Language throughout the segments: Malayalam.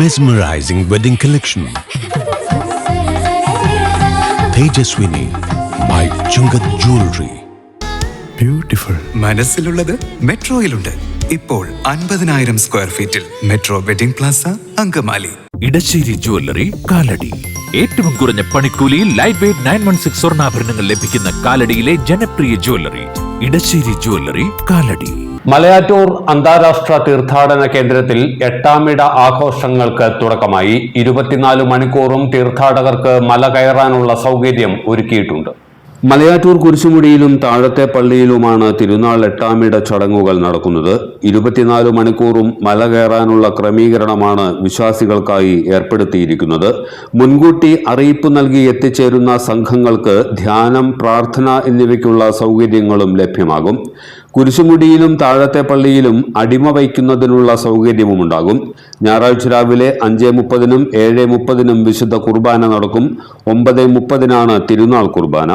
Mesmerizing wedding collection. Tejaswini by Chungat Jewelry. Beautiful. മനസ്സിലുള്ളത് മെട്രോയിലുണ്ട്. ഇപ്പോൾ 50,000 സ്ക്വയർ ഫീറ്റിൽ metro wedding plaza Angamaly. Edassery jewellery Kalady. ഏറ്റവും കുറഞ്ഞ പണിക്കൂലിയിൽ ലൈറ്റ് വെയ്റ്റ് 916 സ്വർണ്ണാഭരണങ്ങൾ ലഭിക്കുന്ന കാലടിയിലെ ജനപ്രിയ ജ്വല്ലറി ഇടശ്ശേരി ജ്വല്ലറി കാലടി. മലയാറ്റൂർ അന്താരാഷ്ട്ര തീർത്ഥാടന കേന്ദ്രത്തിൽ 8ാമിട ആഘോഷങ്ങൾക്ക് തുടക്കമായി. 24 മണിക്കൂറും തീർത്ഥാടകർക്ക് മല കയറാനുള്ള സൗകര്യം ഒരുക്കിയിട്ടുണ്ട്. മലയാറ്റൂർ കുരിശുമുടിയിലും താഴത്തെ പള്ളിയിലുമാണ് തിരുനാൾ 8ാമിട ചടങ്ങുകൾ നടക്കുന്നത്. 24 മണിക്കൂറും മല കയറാനുള്ള ക്രമീകരണമാണ് വിശ്വാസികൾക്കായി ഏർപ്പെടുത്തിയിരിക്കുന്നത്. മുൻകൂട്ടി അറിയിപ്പ് നൽകി എത്തിച്ചേരുന്ന സംഘങ്ങൾക്ക് ധ്യാനം, പ്രാർത്ഥന എന്നിവയ്ക്കുള്ള സൗകര്യങ്ങളും ലഭ്യമാകും. കുരിശുമുടിയിലും താഴത്തെ പള്ളിയിലും അടിമ വയ്ക്കുന്നതിനുള്ള സൗകര്യവുമുണ്ടാകും. ഞായറാഴ്ച രാവിലെ 5:30-നും 7:30-നും വിശുദ്ധ കുർബാന നടക്കും. 9:30-നാണ് തിരുനാൾ കുർബാന.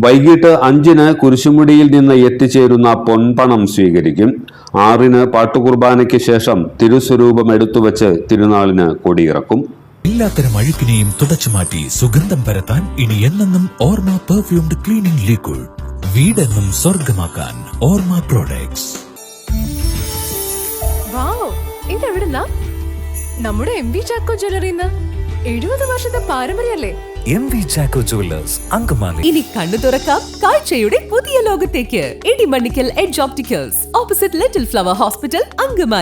വൈകിട്ട് 5-ന് കുരിശുമുടിയിൽ നിന്ന് എത്തിച്ചേരുന്ന പൊൻപണം സ്വീകരിക്കും. 6-ന് പാട്ടുകുർബാനയ്ക്ക് ശേഷം തിരുസ്വരൂപം എടുത്തുവച്ച് തിരുനാളിന് കൊടിയിറക്കും. എല്ലാത്തരം അഴുക്കിനെയും തുടച്ചുമാറ്റി സുഗന്ധം പരത്താൻ ഇനി എന്നെന്നും ഓർമ്മ പെർഫ്യൂംഡ് ക്ലീനിംഗ് ലിക്വിഡ്. വീടെന്നും സ്വർഗമാക്കാൻ ഓർമ്മ പ്രോഡക്ട്സ്. ഇതെവിടുന്നാ? നമ്മുടെ MV ചാക്കോ ജ്വല്ലറിന്ന്. 70 വർഷത്തെ പാരമ്പര്യല്ലേ? MV Chacko jewellers Angamaly. ഇനി കണ്ണു തുറക്കാം കാഴ്ചയുടെ പുതിയ ലോകത്തേക്ക്. Idimannikkal edge opticals, opposite Little Flower Hospital, Angamaly.